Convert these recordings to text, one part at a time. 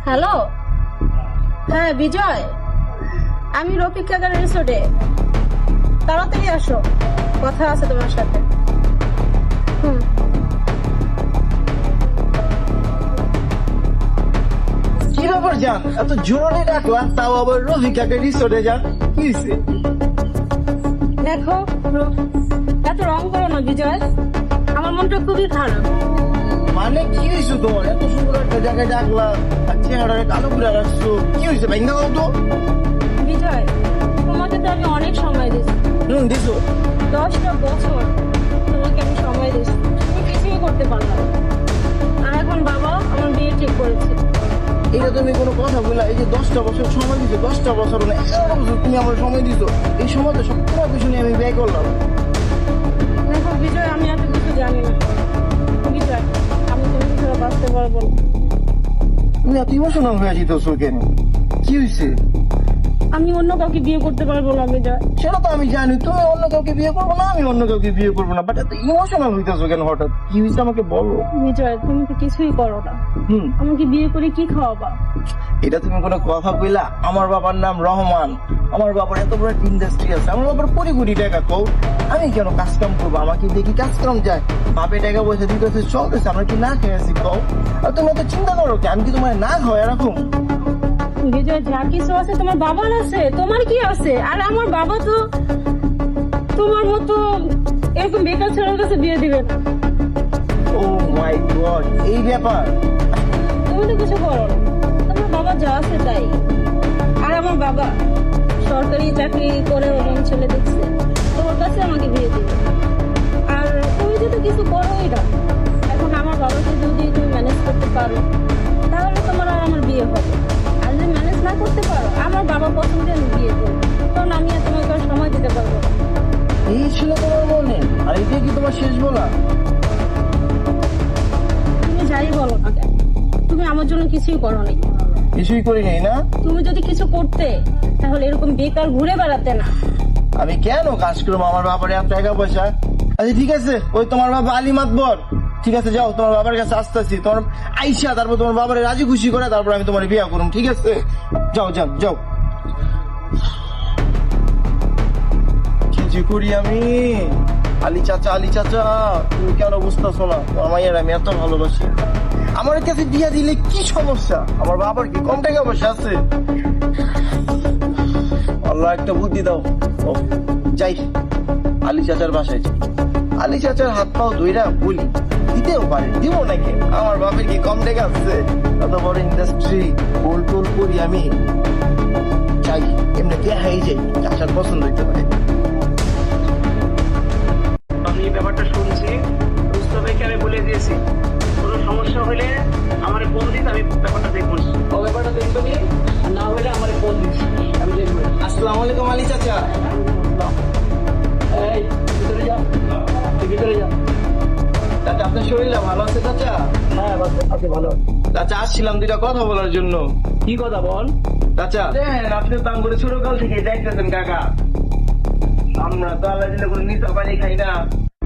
Hello, হ্যাঁ বিজয়, আমি রফিক কাকার রিসোর্টে। তাড়াতাড়ি আসো, কথা আছে তোমার সাথে। হুম। কি ব্যাপার যান, এত জোরে ডাকলাম তাও আবার রফিক কাকে রিসোর্টে যান, কি হয়েছে? দেখো, এত রং করো না বিজয়, আমার মনটা খুবই খারাপ। মানে কি হয়েছে তোমার? এত সুন্দর একটা জায়গায় ডাকলাম আর চেহারাটা কালো করে রাখছো, কি হয়েছে? ভেঙ্গা দাও তো। বিজয়, তোমাকে তো আমি অনেক সময় দিয়েছি, দিছো 10টা বছর তোমাকে আমি সময় দিয়েছি, তুমি কিছুই করতে পারলাম না। আর এখন বাবা আমার বিয়ে ঠিক করেছে। এটা তুমি কোনো কথা বললা? এই যে 10টা বছর সময় দিছো, 10টা বছর না 11 বছর তুমি আমার সময় দিছো, এই সময়টা সব তোমার পিছনে আমি ব্যয় করলাম। দেখো বিজয়, আমি এত কিছু জানি না। বিজয়, আমি তোমাকে ছাড়া বাঁচতে পারবো না। তুমি এত ইমোশনাল হয়ে যেতেছো কেন? কি হয়েছে? আমি অন্য কাউকে বিয়ে করতে পারবো না বিজয়। সেটা তো আমি জানি, তুমি অন্য কাউকে বিয়ে করবো না, আমি অন্য কাউকে বিয়ে করবো না, বাট এত ইমোশনাল হইতেছো কেন হঠাৎ? কি হয়েছে আমাকে বলো। বিজয়, তুমি তো কিছুই করো না, আমাকে বিয়ে করে কি খাওয়াবা? এটা তুমি কোনো কথা কইলা? আমার বাবার নাম রহমান, আমার বাবার এত বড় একটা ইন্ডাস্ট্রি আছে, আমার বাবার কোটি কোটি টাকা, কও আমি কেন কাজ কাম করবো? আমাকে দেখি কাজ কাম যায়, বাপে টাকা পয়সা দিতেছে, চলতেছে, আমরা কি না খেয়ে আছি কও? আর তুমি এত চিন্তা করো কি? আমি কি তোমার না খাওয়া এরকম? বিজয়, যা কিছু আছে তোমার বাবার আছে, তোমার কি আছে? আর আমার বাবা তো তোমার মতো এরকম বেকার ছেলের কাছে বিয়ে দিবে না। ও মাই গড, এই ব্যাপার? তুমি তো কিছু করো না, তোমার বাবা যা আছে তাই। আর আমার বাবা সরকারি চাকরি করে ওরকম ছেলে দেখছে, তোমার কাছে আমাকে বিয়ে দিবে। আর তুমি যদি কিছু করোই না, এখন আমার বাবাকে যদি তুমি ম্যানেজ করতে পারো তাহলে তোমার আর আমার বিয়ে হবে। আর যদি ম্যানেজ না করতে পারো, আমার বাবা পছন্দে আমি বিয়ে করবো, কারণ আমি আর তোমাকে আর সময় দিতে পারবো না। এই ছিল তোমার মনে? আর এটা কি তোমার শেষ বলা? তুমি যাই বলো না কেন, তুমি আমার জন্য কিছুই করো নাই। কিছুই করি নাই না? তুমি যদি কিছু করতে তাহলে এরকম বেকার ঘুরে বেড়াতে না। আমি কেন কাজ করবো? আমার বাবার এত টাকা পয়সা। আচ্ছা ঠিক আছে, ওই তোমার বাবা আলী মাতবর, ঠিক আছে যাও, তোমার বাবার কাছে আসতেছি, তোমার আইসা তারপর তোমার বাবার রাজি খুশি করে তারপর আমি তোমার বিয়ে করুম, ঠিক আছে? যাও যাও যাও। কি যে করি আমি? আলী চাচা, আলী চাচা, তুমি কেন বুঝতেছো না? তোমার মাইয়ার আমি এত ভালোবাসি, আমার কাছে দিয়া দিলে কি সমস্যা? আমার বাবার কি কম টাকা পয়সা আছে? আল্লাহ একটা বুদ্ধি দাও। ও যাই, আলী চাচার বাসায় যাই, আলী চাচার হাত পাও ধইরা বলি, দিতেও পারে, দিব নাকি? আমার বাপের কি কম টাকা আছে? এত বড় ইন্ডাস্ট্রি, গোল টোল করি আমি, যাই এমনি দেখাই যাই, চাচার পছন্দ হইতে পারে। আমি এই ব্যাপারটা শুনছি, রুস্তভাইকে আমি বলে দিয়েছি, কোনো সমস্যা হলে আমার ফোন দিতে, আমি ব্যাপারটা দেখবো। ও ব্যাপারটা দেখবে নি, আর না হলে আমার ফোন দিস, আমি দেখবো। আসসালামু আলাইকুম আলী চাচা। এই ভিতরে যা, তুই ভিতরে যা। চাচা আপনার শরীরটা ভালো আছে চাচা? হ্যাঁ আছে ভালো। চাচা আসছিলাম দুইটা কথা বলার জন্য। কি কথা বল? চাচা দেখেন, আপনি তো করে ছোটকাল থেকে দেখতেছেন কাকা, আমরা তো আল্লাহ দিলে কোনো নিতে পারি খাই না,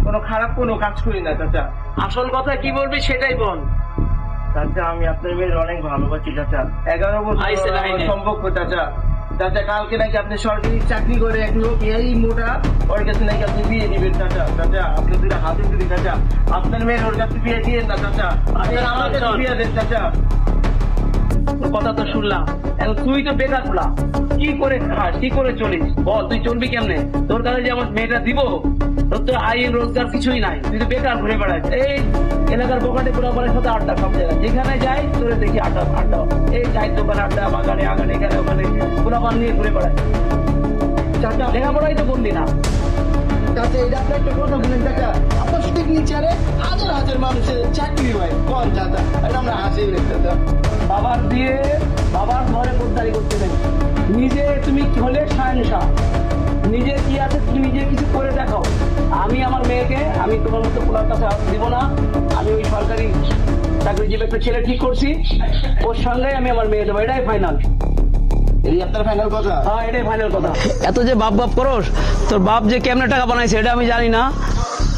কোনো খারাপ কোনো কাজ করি না চাচা। আসল কথা কি বলবি সেটাই বল। চাচা আমি আপনার মেয়ের অনেক ভালোবাসি চাচা, 11 আইসে বছর লাইনে। আমার সম্পর্ক চাচা। চাচা কালকে নাকি আপনি সরকারি চাকরি করে এক লোক এই মোটা, ওর কাছে নাকি আপনি বিয়ে দিবেন চাচা। চাচা আপনি দুইটা হাতে দিবি চাচা, আপনার মেয়ের ওর কাছে বিয়ে দিয়েন না চাচা, আপনি আমার কাছে বিয়ে দেন চাচা। তোর কথা তো শুনলাম, এখন তুই তো বেকার পোলা, কি করে খাস, কি করে চলিস বল? তুই চলবি কেমনে? তোর কাছে যে আমার মেয়েটা দিব, তোর তো আইন রোজগার কিছুই নাই, তুই তো বেকার ঘুরে বেড়াস। এই এলাকার দোকানে পোলাপানের সাথে আড্ডা, সব জায়গায় যেখানে যাই তোরে দেখি আড্ডা আড্ডা, এই চায়ের দোকানে আড্ডা, বাগানে আগানে, এখানে ওখানে পোলাপান নিয়ে ঘুরে বেড়ায়। চাচা লেখাপড়াই তো বললি না। চাচা এটা আপনি একটা কথা বলেন চাচা, আপনার সিগনেচারে হাজার হাজার মানুষের চাকরি হয়, কোন চাচা? এটা আমরা হাসি চাচা। বাবার দিয়ে বাবার ঘরে পোদ্দারি করতে দেবে, নিজে তুমি হলে শাহেনশাহ, নিজে কি আছে তুমি নিজে কিছু করে দেখাও। আমি আমার মেয়েকে আমি তোমার মতো পোলার কাছে দিব না, আমি ওই সরকারি চাকরিজীবী একটা ছেলে ঠিক করছি, ওর সঙ্গে আমি আমার মেয়ে দেবো, এটাই ফাইনাল। এই আপনার ফাইনাল কথা? হ্যাঁ এটাই ফাইনাল কথা। এত যে বাপ বাপ করস, তোর বাপ যে কেমনে টাকা বানাইছে এটা আমি জানি না,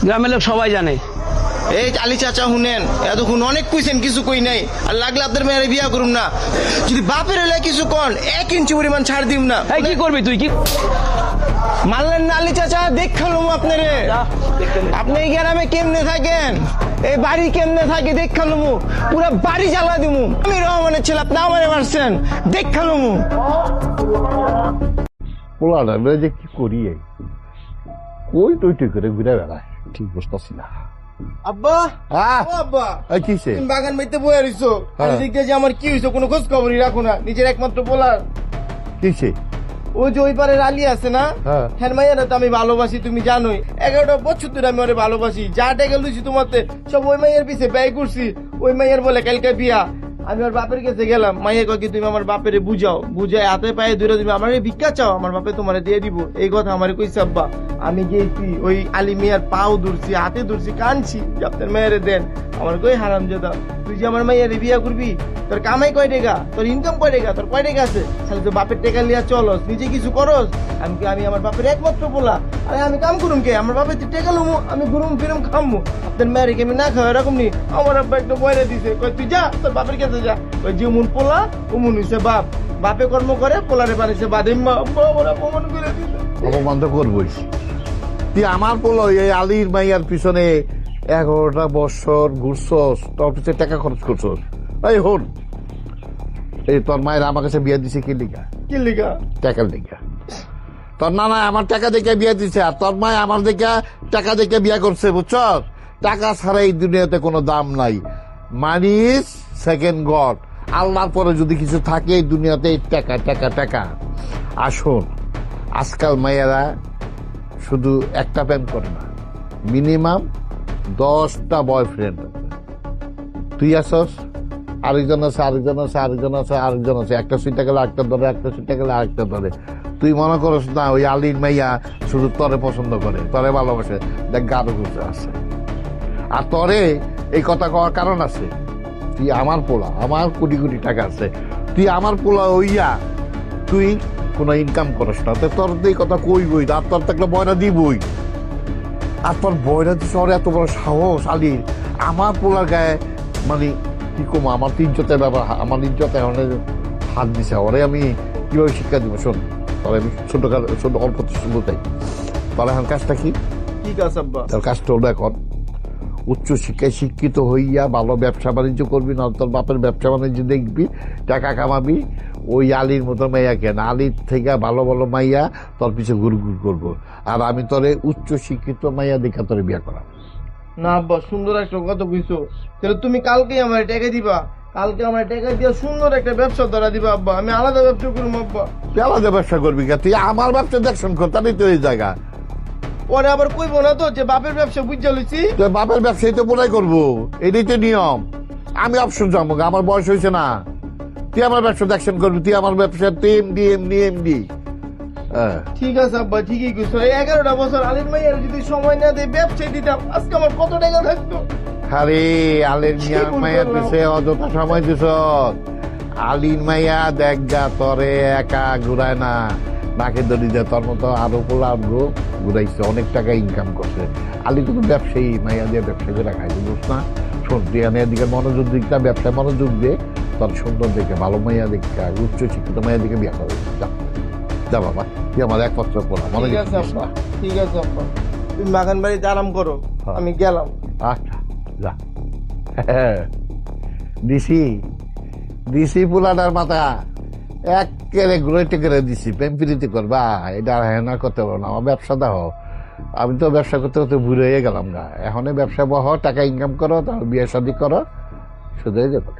গ্রামের লোক সবাই জানে। এই আলী চাচা শুনেন, এতক্ষণ অনেক কইছেন, কিছু কই নাই। আর লাগলে আপনার মেয়ের বিয়া করুন না। যদি বাপের হলে কিছু কন, 1 ইঞ্চি পরিমাণ ছাড় দিম না। এই কি করবি তুই? কি মানলেন না আলী চাচা? দেখালুম আপনারে। আপনি এই গ্রামে কেমনে থাকেন, এই বাড়ি কেমনে থাকে দেখালুম। পুরা বাড়ি জ্বালা দিমু। আমি রহমানের ছেলে, আপনি আমারে মারছেন, দেখালুম। পোলাটা যে কি করি কই তুই করে ঘুরে বেড়ায়, ঠিক বুঝতেছি না। আব্বা, আহ, ও আব্বা, এই কিসে? তুমি বাগান বাড়িতে বয়ে রইছো, হ্যাঁ। আমি দেখতে যে আমার কি হইছে কোনো খোঁজ খবরই রাখো না। নিজের একমাত্র পোলার কিসে? ওই যে ওই পারের আলী আছে না, হ্যাঁ। হ্যাঁ মাইয়ারা তো আমি ভালোবাসি, তুমি জানোই। 11টা বছর ধরে আমি ওরে ভালোবাসি। যা টাকা লুছি তোমাতে সব ওই মাইয়ের পিছে ব্যয় করছি। ওই মাইয়ের বলে কালকে বিয়া। আমি ওর বাপের কাছে গেলাম, মাইয়া কয় কি তুমি আমার বাপের বুঝাও, বুঝাই হাতে পায়ে ধরে তুমি আমার ভিক্ষা চাও, আমার বাপে তোমার দিয়ে দিব। এই কথা আমার কইছে আব্বা। আমি গেছি ওই আলী মিয়ার পাও ধরছি, হাতে ধরছি, কানছি যে আপনার মেয়েরে দেন। আমার কই হারাম জাদা, তুই যে আমার মাইয়ারে বিয়া করবি, তোর কামাই কয় টাকা, তোর ইনকাম কয় টাকা, তোর কয় টাকা আছে? তাহলে তো বাপের টাকা লিয়া চলস, নিজে কিছু করস। আমি আমার বাপের একমাত্র বলা। আরে আমি কাম করুম কে? আমার বাপের টাকা লুমু, আমি ঘুরুম ফিরুম খামু। আপনার মেয়েরে কি আমি না খাওয়া এরকম নি? আমার আব্বা একটা বয়রা দিছে, কয় তুই যা তোর বাপের কাছে যা। ওই যে মুন পোলা উমুন হইছে বাপ, বাপে কর্ম করে পোলারে বানিয়েছে বাদিম্মা। আব্বা আমার অপমান করে দিছে। অপমান তো করবই। তুই আমার পোলো এই আলীর মাইয়ার পিছনে 11টা বছর ঘুরছস, তোর পিছনে টাকা খরচ করছস। এই হন, এই তোর মায়ের আমার কাছে বিয়ে দিছে কি লিগা? কি লিগা? টাকার লিগা। তোর নানা আমার টাকা দেখে বিয়ে দিছে, আর তোর মায় আমার দেখে টাকা দেখে বিয়ে করছে, বুঝছস? টাকা ছাড়া এই দুনিয়াতে কোনো দাম নাই। Money is second god. আল্লাহর পরে যদি কিছু থাকে এই দুনিয়াতে, এই টাকা টাকা টাকা। আসুন, আজকাল মেয়েরা শুধু একটা প্রেম করে না, মিনিমাম 10টা বয়ফ্রেন্ড। তুই আসস, আরেকজন আছে, আরেকজন আছে, আরেকজন আছে, আরেকজন আছে। একটা সিটে গেলে আরেকটা ধরে, একটা সিটে গেলে আরেকটা ধরে। তুই মনে করস না ওই আলীর মাইয়া শুধু তরে পছন্দ করে, তরে ভালোবাসে? দেখ গাঢ় গুজে আছে। আর তরে এই কথা কওয়ার কারণ আছে, তুই আমার পোলা, আমার কোটি কোটি টাকা আছে, তুই আমার পোলা হইয়া তুই কোনো ইনকাম করস না, তোর এই কথা কইবই। আর তোর থাকলে বয়রা দিবই। আর তোর বয়রা শহরে এত বড় সাহস আলীর আমার পোলার গায়ে, মানে কি কম, আমার তো ইজ্জতের ব্যাপার, আমার ইজ্জত এখন হাত দিছে। ওরে আমি কিভাবে শিক্ষা দিব? শোন, তাহলে আমি ছোট অল্প বলতে, তাহলে এখন কাজটা কি? ঠিক আছে আব্বা। তোর কাজটা হলো এখন উচ্চ শিক্ষায় শিক্ষিত হইয়া ভালো ব্যবসা বাণিজ্য করবি, না তোর বাপের ব্যবসা বাণিজ্য দেখবি, টাকা কামাবি। ওই আলীর মতো মাইয়া কেন, আলীর থেকে ভালো ভালো মাইয়া তোর পিছে ঘুর ঘুর করবো। আর আমি তোরে উচ্চ শিক্ষিত মাইয়া দেখা তোরে বিয়া করা। না আব্বা, সুন্দর একটা কথা কইছো। তাহলে তুমি কালকে আমার টাকা দিবা, কালকে আমার টাকা দিয়ে সুন্দর একটা ব্যবসা ধরা দিবা আব্বা। আমি আলাদা ব্যবসা করবো আব্বা। তুই আলাদা ব্যবসা করবি কে? তুই আমার ব্যবসা দেখছেন করতারই তো এই জায়গা। পরে আবার কইবো না তো যে বাপের ব্যবসা বুঝা লইছি। তুই বাপের ব্যবসায়ী তো পুরাই করবো, এটাই তো নিয়ম। আমি অপশন জমা, আমার বয়স হয়েছে না। তুই আমার ব্যবসা দেখছেন করবি, তুই আমার ব্যবসা এমডি। ঠিক আছে আব্বা, ঠিকই কইছো। এই 11টা বছর আলির মাইয়ার যদি সময় না দেয় ব্যবসায় দিতাম, আজকে আমার কত টাকা থাকতো। আরে আলীর মিয়া মাইয়ার পিছে অযথা সময় দিছ। আলীর মাইয়া দেখ গা তরে একা ঘুরায় না, নাকে দড়ি দেয়। তোর মতো আরো পোলা আরো ঘুরাইছে, অনেক টাকা ইনকাম করছে। আলী কিন্তু ব্যবসায়ী, মাইয়া দিয়ে ব্যবসা করে খাইছে, বুঝ না? শোন, তুই এদিকে মনোযোগ দিক না, ব্যবসায় মনোযোগ দিয়ে তোর সুন্দর দেখে, ভালো মাইয়া দেখে, উচ্চ শিক্ষিত মাইয়া দেখে বিয়ে করে যা বাবা। তুই আমার একমাত্র পোলা, মনে ঠিক আছে আব্বা, ঠিক আছে আব্বা। তুমি বাগান বাড়িতে আরাম করো, হ্যাঁ। আমি গেলাম। আচ্ছা যা। দিছি পোলাটার মাথা একেবারে ঘুরে টেকেরে দিছি। প্রেম প্রীতি করবা, এটা হেনা করতে পারবো না। আমার ব্যবসা দাও, আমি তো ব্যবসা করতে করতে ভুলে গেলাম গা। এখন ব্যবসা বহ, টাকা ইনকাম করো, তারপর বিয়ে শাদী করো, শুধু যাবো।